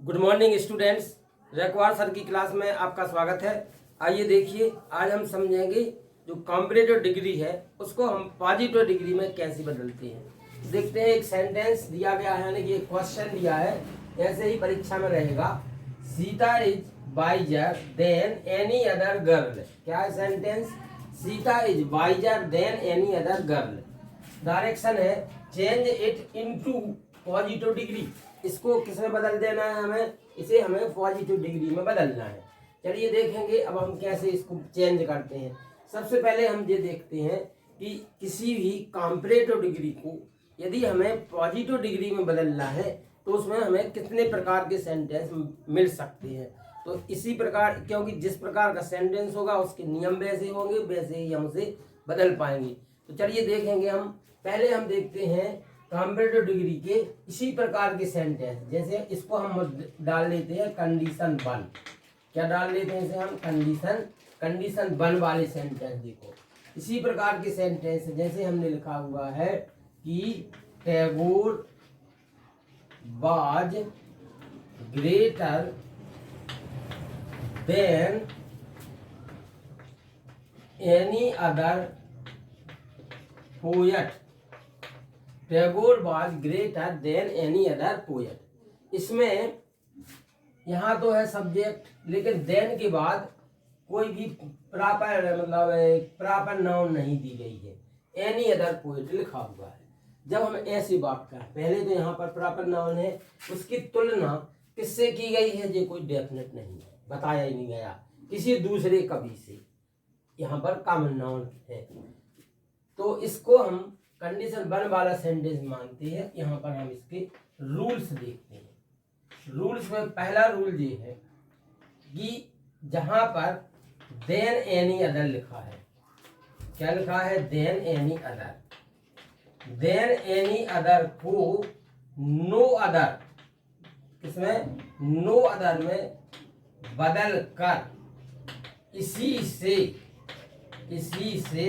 Good morning students. रखवार sir की class में आपका स्वागत है। आइए देखिए, आज हम समझेंगे जो कॉम्परेटिव डिग्री है उसको हम पॉजिटिव डिग्री में कैसे बदलते हैं। देखते हैं, एक सेंटेंस दिया गया है, यानी कि एक क्वेश्चन दिया है, ऐसे ही परीक्षा में रहेगा। Sita is wiser than any other girl. क्या है sentence? Sita is wiser than any other girl. Direction है change it into positive degree. इसको किस में बदल देना है? इसे हमें पॉजिटिव डिग्री में बदलना है। चलिए देखेंगे अब हम कैसे इसको चेंज करते हैं। सबसे पहले हम ये देखते हैं कि किसी भी कॉम्परेटिव डिग्री को यदि हमें पॉजिटिव डिग्री में बदलना है तो उसमें हमें कितने प्रकार के सेंटेंस मिल सकते हैं। तो इसी प्रकार, क्योंकि जिस प्रकार का सेंटेंस होगा उसके नियम वैसे होंगे, वैसे ही हम उसे बदल पाएंगे। तो चलिए देखेंगे। पहले हम देखते हैं कॉम्परेटिव डिग्री के इसी प्रकार के सेंटेंस। जैसे इसको हम डाल लेते हैं कंडीशन 1। क्या डाल लेते हैं इसे हम? कंडीशन 1 वाले सेंटेंस। देखो इसी प्रकार के सेंटेंस, जैसे हमने लिखा हुआ है कि Tagore was greater than any other poet. Tagore was greater than any other poet. इसमें यहाँ तो है सब्जेक्ट, लेकिन देन के बाद कोई भी प्रॉपर नाउन नहीं दी गई है। एनी अदर पोएट लिखा हुआ है। जब हम ऐसी बात करें, पहले तो यहाँ पर प्रॉपर नाउन है, उसकी तुलना किससे की गई है ये कोई डेफिनेट नहीं है, बताया ही नहीं गया, किसी दूसरे कवि से। यहाँ पर कॉमन नाउन है, तो इसको हम कंडीशन 1 वाला सेंटेंस मानते हैं। यहाँ पर हम इसके रूल्स देखते हैं। रूल्स में पहला रूल ये है कि जहां पर देन एनी अदर लिखा है, क्या लिखा है? Than any other. Than any other को नो अदर, किसमें? नो अदर में बदल कर इसी से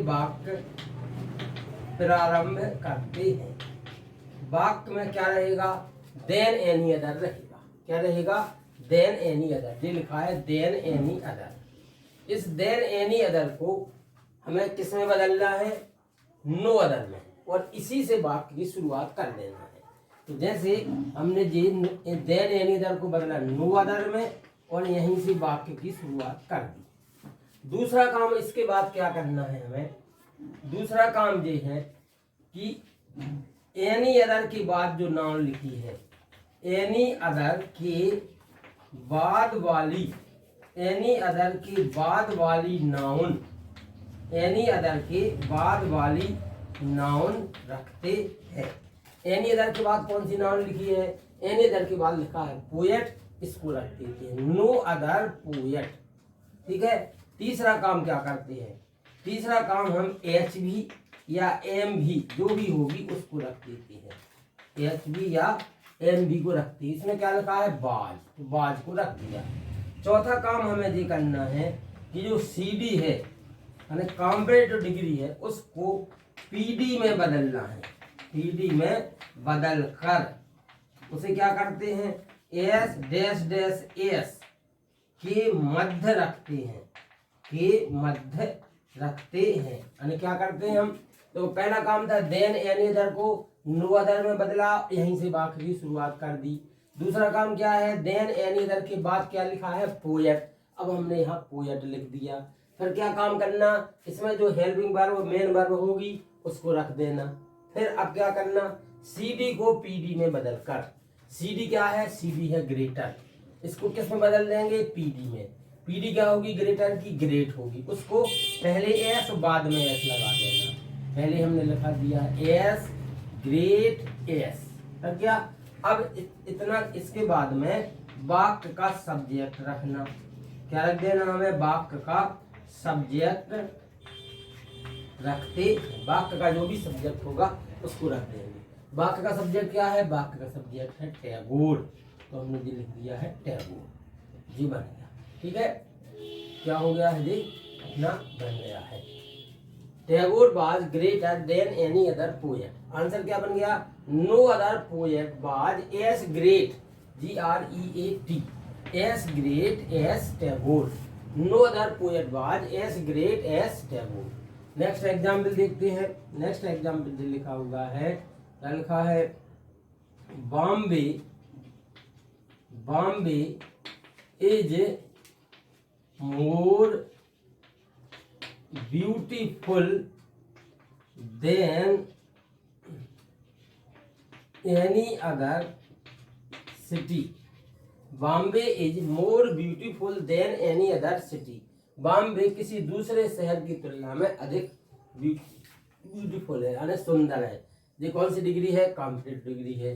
वाक्य प्रारंभ करते हैं। वाक्य में क्या रहेगा? देन एनी अदर रहेगा। क्या रहेगा? Than any other. ये लिखा है देन एनी अदर। इस देन एनी अदर को हमें किस में बदलना है? नो अदर में, और इसी से वाक्य की शुरुआत कर देना है। तो जैसे हमने देन एनी अदर को बदला नो अदर में, और यहीं से वाक्य की शुरुआत कर दी। दूसरा काम इसके बाद क्या करना है हमें? दूसरा काम ये है कि एनी अदर के बाद जो नाउन लिखी है, एनी अदर के बाद वाली, एनी अदर के बाद वाली नाउन, एनी अदर के बाद वाली नाउन रखते हैं। एनी अदर के बाद कौन सी नाउन लिखी है? एनी अदर के बाद लिखा है पोएट, इसको रख देते हैं नो अदर पोएट। ठीक है। तीसरा काम क्या करते हैं? तीसरा काम हम एच भी या एम भी, जो भी होगी उसको रख देते हैं। एच भी या एम भी को रखते हैं। इसमें क्या लिखा है? बाज, तो बाज को रख दिया। चौथा काम हमें ये करना है कि जो सीडी है, यानी कॉम्परेटिव डिग्री है, उसको पीडी में बदलना है। पीडी में बदल कर उसे क्या करते हैं? एस डैश डैश एस के मध्य रखते हैं, यानी क्या करते हैं हम? तो पहला काम था देन एनी अदर को नो अदर में बदला, यहीं से वाक्य की शुरुआत कर दी। दूसरा काम क्या है? देन एनी अदर के बाद क्या लिखा है? पोएट। अब हमने यहाँ पोएट लिख दिया। फिर क्या काम करना? इसमें जो हेल्पिंग वर्ब, मेन वर्ब होगी, उसको रख देना। फिर अब क्या करना? सीडी को पीडी में बदल कर, सीडी क्या है? सीडी है ग्रेटर, इसको किस में बदल देंगे? पीडी में। पीडी क्या होगी? ग्रेटर की ग्रेट होगी, उसको पहले एस बाद में एस लगा देना। पहले हमने लिखा दिया एस ग्रेट एस, तब क्या? अब इतना, इसके बाद में वाक्य का सब्जेक्ट रखना। क्या रख देना हमें? वाक्य का सब्जेक्ट रखते, वाक्य का जो भी सब्जेक्ट होगा उसको रख देंगे। वाक्य का सब्जेक्ट क्या है? वाक्य का सब्जेक्ट है टैगोर, तो हमने जी लिख दिया है टैगोर। जी बन गया। ठीक है, क्या हो गया है? जी अपना बन गया है। Tagore was greater than any other poet. Answer क्या बन गया? No other poet was as great, GREAT, as great as Tagore. No other poet was as great as Tagore. Next example देखते हैं। नेक्स्ट एग्जाम्पल जो लिखा हुआ है, क्या लिखा है? Bombay is more beautiful than any other city. Bombay is more beautiful than any other city. Bombay किसी दूसरे शहर की तुलना में अधिक ब्यूटीफुल है, यानी सुंदर है। ये कौन सी डिग्री है? कॉम्प्लीट डिग्री है।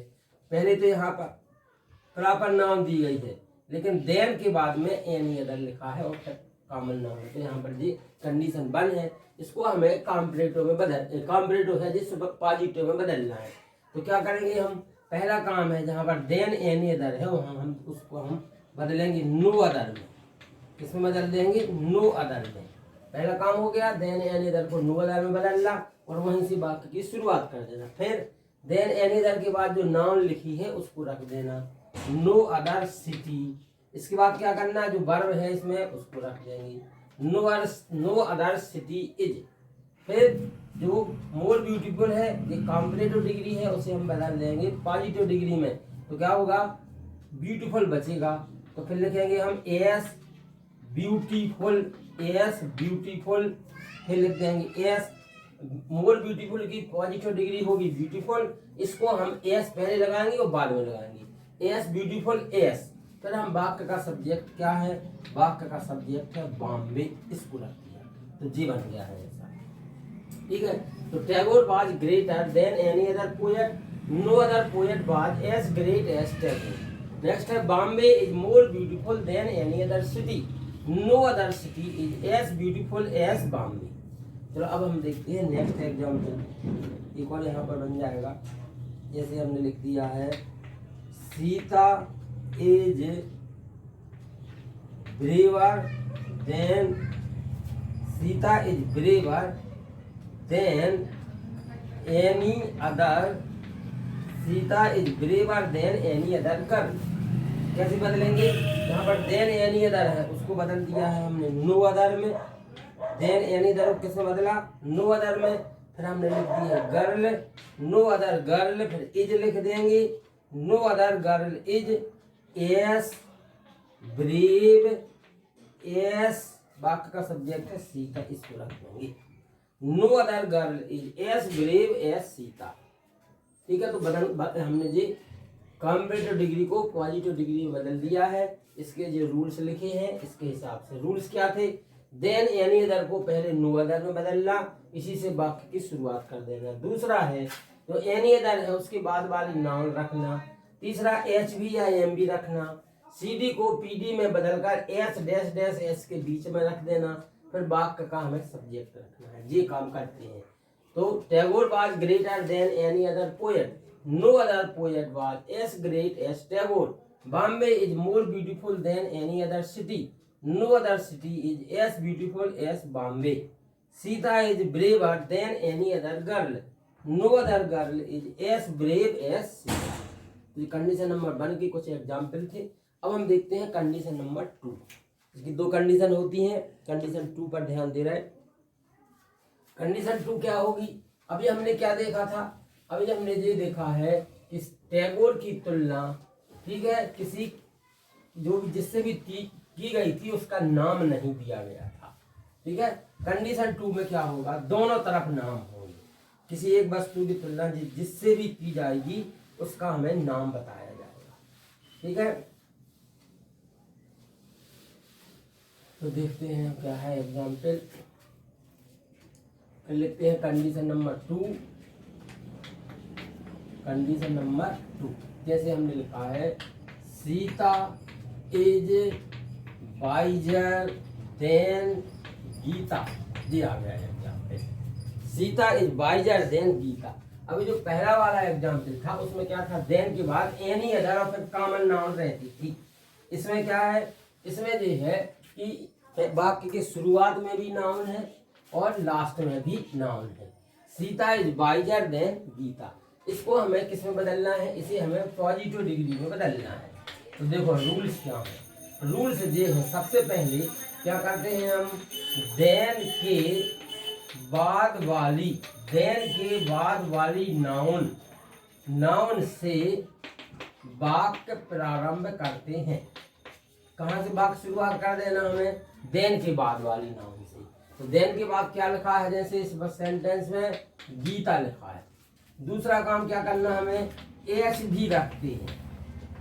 पहले तो यहाँ पर प्रॉपर नाउन दी गई है, लेकिन देन के बाद में एनी अदर लिखा है और कॉमन नाउन है। तो यहाँ पर जी कंडीशन 1 है, इसको हमें कॉम्परेटिव में कॉम्परेटिव है जिस पॉजिटिव में बदलना है। तो क्या करेंगे हम? पहला काम है जहाँ पर देन एनी अदर है वहाँ हम उसको हम बदलेंगे नो अदर में। किसमें बदल देंगे? नो अदर में। पहला काम हो गया, देन एनी अदर को नो अदर में बदलना और वहीं से वाक्य की शुरुआत कर देना। फिर देन एनी अदर के बाद जो नाउन लिखी है उसको रख देना, नो अदर सिटी। इसके बाद क्या करना? जो वर्ब है इसमें उसको रख देंगे, नो अदर सिटी इज। फिर जो मोर ब्यूटीफुल है ये कॉम्परेटिव डिग्री है, उसे हम बदल देंगे पॉजिटिव डिग्री में। तो क्या होगा? ब्यूटीफुल बचेगा। तो फिर लिखेंगे हम एस ब्यूटीफुल, फिर लिख देंगे एस मोर ब्यूटीफुल की पॉजिटिव डिग्री होगी ब्यूटीफुल, इसको हम एस पहले लगाएंगे और बाद में लगाएंगे, एस ब्यूटीफुल एस। फिर हम वाक्य का सब्जेक्ट क्या है? वाक्य का सब्जेक्ट है बॉम्बे, इसको रख दिया। तो जी बन गया है ऐसा, ठीक है। तो Tagore was greater than any other poet, no other poet was as great as Tagore. Next है Bombay is more beautiful than any other city, no other city is as beautiful as Bombay. चलो अब हम देखते हैं नेक्स्ट एग्जाम्पल। एक और यहाँ पर बन जाएगा, जैसे हमने लिख दिया है Sita is braver then, Sita is braver than any other, Sita is braver than any other girl. कैसे बदलेंगे? यहाँ पर देन एनी अदर है उसको बदल दिया है हमने नो अदर में। देन एनी अदर किसमें बदला? नो अदर में। फिर हमने लिख दिया गर्ल, नो अदर गर्ल, फिर इज लिख देंगे, no other girl is as brave as, वाक्य का सब्जेक्ट है सीता, इसको रख देंगे, no other girl is as brave as Sita. ठीक है। तो हमने जी कॉम्परेटिव डिग्री को पॉजिटिव डिग्री में बदल दिया है। इसके जो रूल्स लिखे हैं इसके हिसाब से। रूल्स क्या थे? देन एनी अदर को पहले नो अदर में बदलना, इसी से वाक्य की शुरुआत कर देना। दूसरा है जो एनी अदर है उसके बाद वाली नाउन रखना। तीसरा एच बी या एम बी रखना। सी डी को पी डी में बदलकर एच डैश डैश एस के बीच में रख देना। फिर वाक्य का हमें सब्जेक्ट रखना है। ये काम करते हैं। तो Tagore was greater than any other poet, no other poet was as great as Tagore, Bombay is more beautiful than any other city, no other city is as beautiful as Bombay, Sita is braver than any other girl, no other girl is as brave as Sita. तो ये condition number 1 के कुछ example थे। अब हम देखते हैं condition number 2। इसकी 2 कंडीशन होती हैं। कंडीशन 2 पर ध्यान दे रहे हैं। कंडीशन 2 क्या होगी? अभी हमने क्या देखा था? अभी हमने ये देखा है कि टैगोर की तुलना, ठीक है, किसी जो जिससे भी की गई थी उसका नाम नहीं दिया गया था। ठीक है। कंडीशन 2 में क्या होगा? दोनों तरफ नाम होंगे। किसी एक वस्तु की तुलना जिससे भी की जाएगी उसका हमें नाम बताया जाएगा। ठीक है। तो देखते हैं क्या है एग्जाम्पल। लिखते हैं कंडीशन नंबर 2। कंडीशन नंबर 2 जैसे हमने लिखा है Sita is wiser than Gita. जी आ गया example, Sita is wiser than Gita. अभी जो पहला वाला एग्जाम्पल था उसमें क्या था? देन के बाद एनी अदर और फिर कॉमन नाउन रहती थी। इसमें क्या है? इसमें जो है कि वाक्य की शुरुआत में भी नाउन है और लास्ट में भी नाउन है। Sita is wiser than Gita. इसको हमें किस में बदलना है, इसे हमें पॉजिटिव डिग्री में बदलना है। तो देखो रूल्स क्या है, रूल्स ये है, सबसे पहले क्या करते हैं हम, देन के बाद वाली नाउन से वाक्य प्रारंभ करते हैं। कहाँ से वाक्य शुरुआत कर देना हमें, देन के बाद वाली नाउन से। तो देन के बाद क्या लिखा है, जैसे इस सेंटेंस में गीता लिखा है। दूसरा काम क्या करना हमें, एच भी रखते हैं।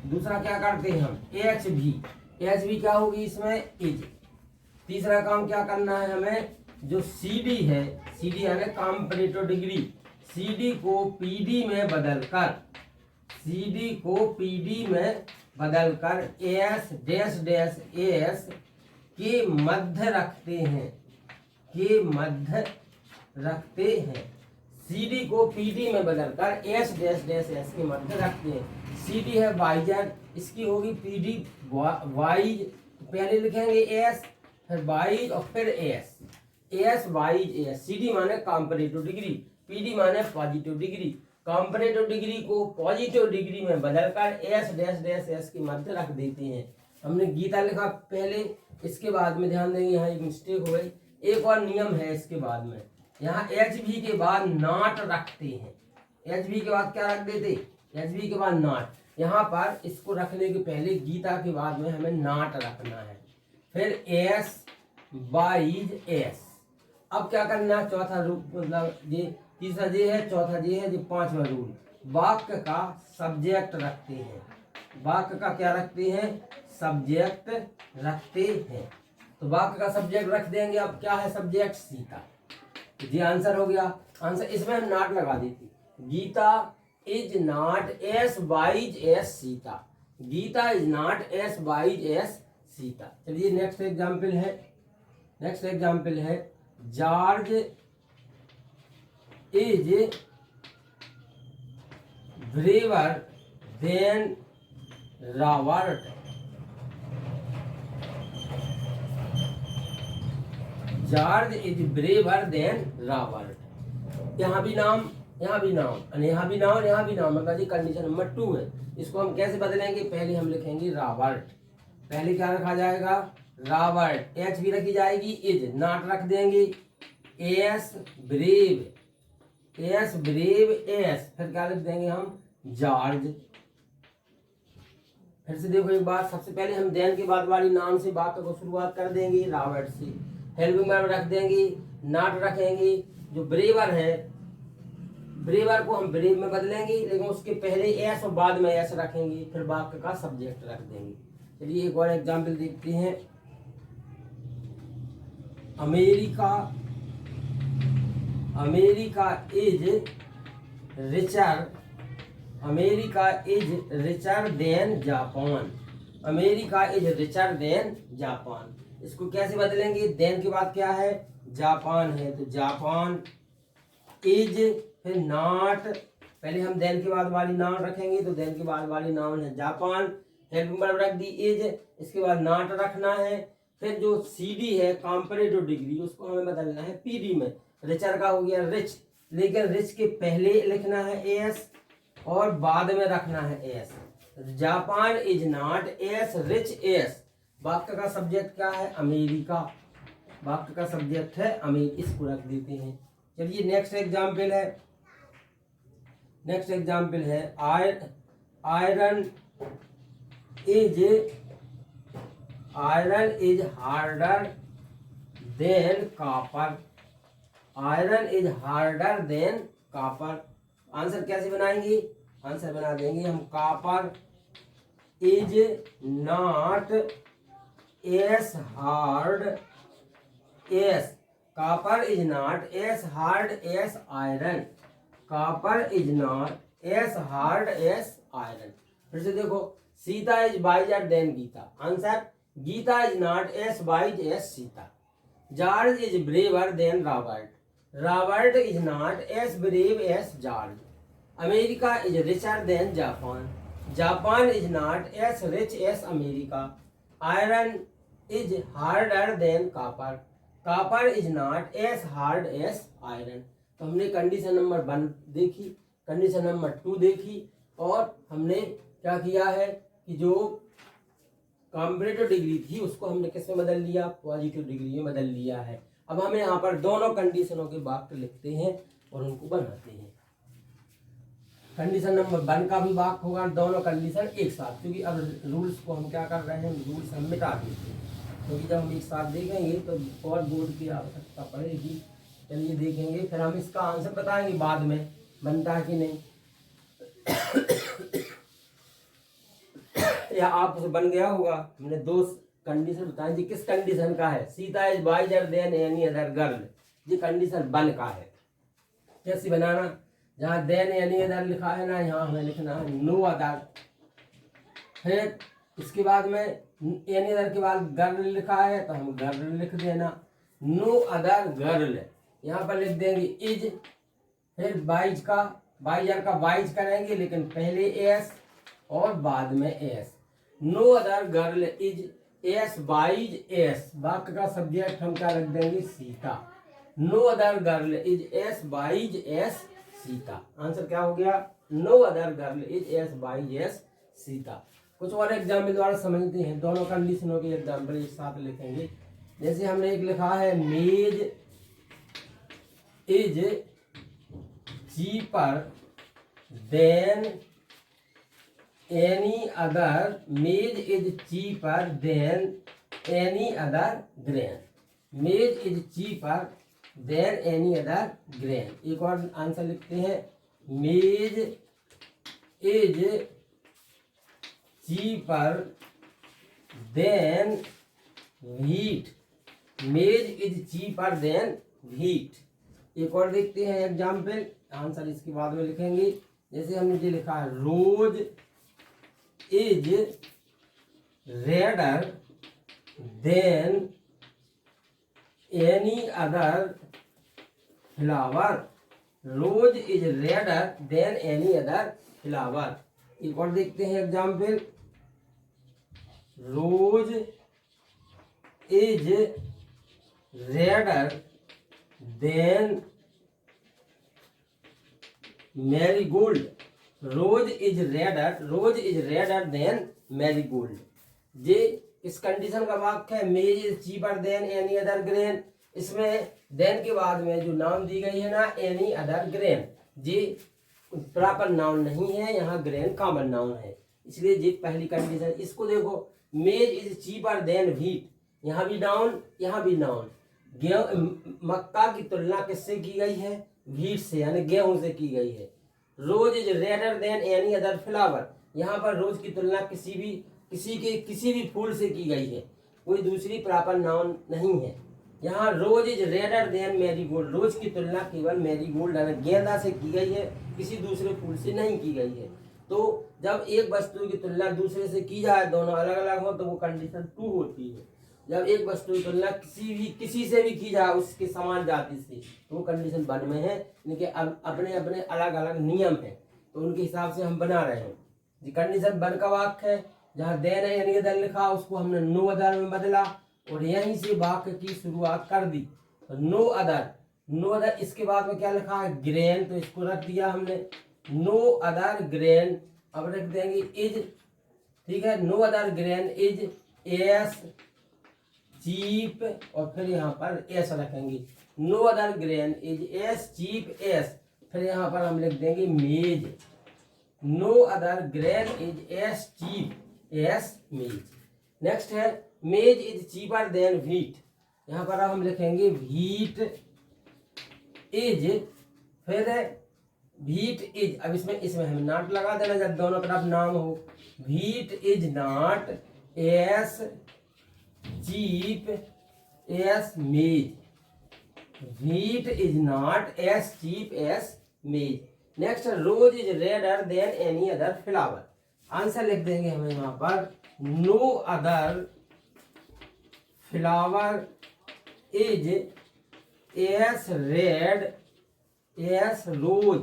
दूसरा क्या करते हैं हम, एच भी क्या होगी इसमें, इज। तीसरा काम क्या करना है हमें, जो सीडी है, सीडी यानी कंपैरेटिव डिग्री, सीडी को पीडी में बदलकर एस डैश डैश एस के मध्य रखते हैं। सीडी को पीडी में बदलकर एस डैश डैश एस के मध्य रखते हैं। सीडी है वाइजर, इसकी होगी पीडी वाइज, पहले लिखेंगे एस, फिर वाइज और फिर S, S wise S. CD माने कंपैरेटिव डिग्री, पीडी माने पॉजिटिव डिग्री। कंपैरेटिव डिग्री को पॉजिटिव डिग्री में बदलकर एस डैश डैश एस के मध्य रख देते हैं। हमने गीता लिखा पहले, इसके बाद में ध्यान देंगे यहाँ एक मिस्टेक हो गई। एक और नियम है इसके बाद में, यहाँ एच भी के बाद नॉट रखते हैं। एच भी के बाद क्या रख देते, एच भी के बाद नॉट। यहाँ पर इसको रखने के पहले गीता के बाद में हमें नॉट रखना है, फिर एस वाइज एस। अब क्या करना, चौथा रूल, मतलब ये तीसरा ये है, चौथा ये है, ये पांचवा रूल, वाक्य का सब्जेक्ट रखते हैं। वाक्य का क्या रखते हैं, सब्जेक्ट रखते हैं। तो वाक्य का सब्जेक्ट रख देंगे। अब क्या है सब्जेक्ट, सीता। ये आंसर हो गया। आंसर इसमें हम नॉट लगा देते, Gita is not as wise as Sita, Gita is not as wise as Sita. चलिए नेक्स्ट एग्जाम्पल है, George is braver than Robert. George is braver than Robert. यहाँ भी नाम, यहाँ भी नाउन, यहाँ भी नाउन, यहाँ भी नाउन, मतलब ये कंडीशन नंबर 2 है। इसको हम कैसे बदलेंगे, पहले हम लिखेंगे रॉबर्ट। पहले क्या रखा जाएगा, रॉबर्ट, एच भी रखी जाएगी, इज, नॉट रख देंगे, एस ब्रेव एस, फिर क्या लिख देंगे हम, जॉर्ज। फिर से देखो एक बार, सबसे पहले हम देन के बाद वाली नाउन से वाक्य को शुरुआत कर देंगे, रॉबर्ट से। हेल्पिंग वर्ब रख देंगे, नॉट रखेंगे। जो ब्रेवर है, ब्रेवर को हम ब्रेव में बदलेंगे, लेकिन उसके पहले एस और बाद में एस रखेंगे, फिर वाक्य का सब्जेक्ट रख देंगे। चलिए एक और एग्जाम्पल देखते हैं। America is richer than Japan. America is richer than Japan. इसको कैसे बदलेंगे, देन के बाद क्या है, जापान है, तो जापान इज, फिर नॉट, पहले हम देन के बाद वाली नाउन रखेंगे, तो देन के बाद वाली नाउन है जापान, हेल्पिंग वर्ब रख दी इज, इसके बाद नॉट रखना है। फिर जो सीडी है कंपैरेटिव डिग्री, उसको हमें बदलना है पीडी में। रिचर का हो गया रिच, लेकिन रिच के पहले लिखना है एस और बाद में रखना है S. Japan is not as rich S. वाक्य का सब्जेक्ट क्या है, अमेरिका। वाक्य का सब्जेक्ट है अमेरिका, इसको रख देते हैं। चलिए नेक्स्ट एग्जाम्पल है, iron is harder than copper. Iron is harder than copper. Answer कैसे बनाएंगे, आंसर बना देंगे हम, copper is not as hard as, copper is not as hard as iron, copper is not as hard as iron. फिर से देखो, Sita is wiser than Gita. Answer, Gita is not as wise as Sita. George is braver than Robert, Robert is not as brave S George. America is richer than Japan, Japan is not as rich as America. Iron is harder than copper, copper is not as hard as iron. तो हमने condition number 1 देखी, condition number 2 देखी, और हमने क्या किया है कि जो कॉम्परेटिव डिग्री थी उसको हमने किस में बदल लिया, पॉजिटिव डिग्री में बदल लिया है। अब हमें यहाँ पर दोनों कंडीशनों के वाक्य लिखते हैं और उनको बनाते हैं। कंडीशन नंबर 1 का भी वाक्य होगा, दोनों कंडीशन एक साथ, क्योंकि अब रूल्स को हम क्या कर रहे हैं, रूल्स हम मिटा देते हैं, क्योंकि जब हम एक साथ देखेंगे तो और बोर्ड की आवश्यकता पड़ेगी। चलिए देखेंगे, फिर हम इसका आंसर बताएंगे बाद में बनता है कि नहीं। या आपसे बन गया होगा, हमने 2 कंडीशन बताई जी। किस कंडीशन का है, Sita is wiser than any other girl, ये कंडीशन 1 का है। कैसे बनाना, जहाँ देन एनी अदर लिखा है ना, यहाँ हमें लिखना है नो अदर। फिर इसके बाद में एनी अदर के बाद गर्ल लिखा है तो हम गर्ल लिख देना, नो अदर गर्ल यहाँ पर लिख देंगे इज। फिर वाइजर का वाइज करेंगे, लेकिन पहले एस और बाद में as. No other girl is as wise as, वाक्य का सब्जेक्ट हम क्या रख देंगे, Sita. No other girl is as wise as Sita. Answer क्या हो गया, no other girl is as wise as Sita. कुछ और एग्जाम्पल द्वारा समझते हैं, दोनों कंडीशनों के एग्जाम्पल एक साथ लिखेंगे। जैसे हमने एक लिखा है maize is cheaper than any other, maize is cheaper than any other grain, maize is cheaper than any other grain. एक और आंसर लिखते हैं, maize is cheaper than wheat, maize is cheaper than wheat. एक और देखते हैं example, answer इसके बाद में लिखेंगे। जैसे हमने ये लिखा है rose is redder than any other flower, rose is redder than any other flower. एक और देखते हैं example, rose is redder than marigold, rose is redder than marigold. ये इस कंडीशन का वाक्य है, maize is cheaper than any other grain. इसमें देन के बाद में जो नाउन दी गई है ना, एनी अदर ग्रेन, ये प्रॉपर नाउन नहीं है, यहाँ ग्रेन कॉमन नाउन है, इसलिए ये पहली कंडीशन। इसको देखो, मेज इज चीपर देन व्हीट, यहाँ भी नाउन यहाँ भी नाउन। गेहूं मक्का की तुलना किससे की गई है, व्हीट से, यानी गेहूं से की गई है। Rose is redder than any other flower, यहाँ पर रोज की तुलना किसी भी फूल से की गई है, कोई दूसरी प्रॉपर नाउन नहीं है। यहाँ रोज इज रेडर देन मैरीगोल्ड, रोज की तुलना केवल मैरीगोल्ड यानी गेंदा से की गई है, किसी दूसरे फूल से नहीं की गई है। तो जब एक वस्तु की तुलना दूसरे से की जाए, दोनों अलग अलग हो, तो वो कंडीशन 2 होती है। जब एक वस्तु की तुलना किसी से भी की जाए उसके समान जाति से, तो वो कंडीशन 1 में है। इनके अपने अपने अलग अलग नियम हैं, तो उनके हिसाब से हम बना रहे हैं। ये कंडीशन 1 का वाक्य है, जहाँ देन एनी अदर लिखा उसको हमने नो अदर में बदला और यहीं से वाक्य की शुरुआत कर दी। तो नो अदर, इसके बाद में क्या लिखा है, ग्रेन, तो इसको रख दिया हमने नो अदर ग्रेन। अब रख देंगे इज, ठीक है, no other grain is as cheap, और फिर यहाँ पर एस रखेंगे, no other grain is as cheap as, फिर यहाँ पर हम लिख देंगे maize, no other grain is as cheap as maize. Next है maize is cheaper than wheat, यहाँ पर हम लिखेंगे व्हीट इज, फिर व्हीट इज, अब इसमें हमें नॉट लगा देना जब दोनों तरफ नाम हो। Wheat is not as cheap as maize, wheat is not as cheap as maize. Next rose is redder than any other flower, answer लिख देंगे हमें यहाँ पर no other flower is as red as rose,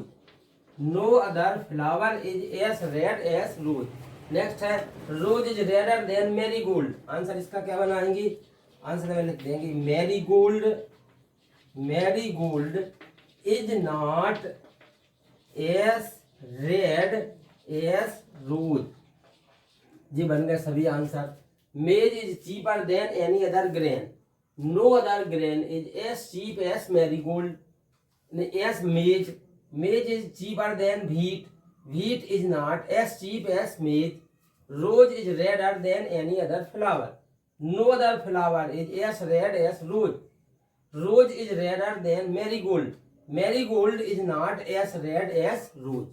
no other flower is as red as rose. Next है rose is redder than marigold, answer इसका क्या बनाएंगे, answer में लिख देंगे marigold, marigold is not as red as रोज। जी बन गए सभी answer. Maize is cheaper than any other grain, no other grain is as cheap as marigold. As maize, maize is cheaper than wheat, wheat is not as cheap as maize. Rose is redder than any other flower, no other flower is as red as rose. Rose is redder than marigold, marigold is not as red as rose.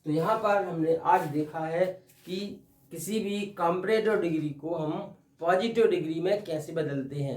तो यहाँ पर हमने आज देखा है कि किसी भी कंपैरेटिव डिग्री को हम पॉजिटिव डिग्री में कैसे बदलते हैं।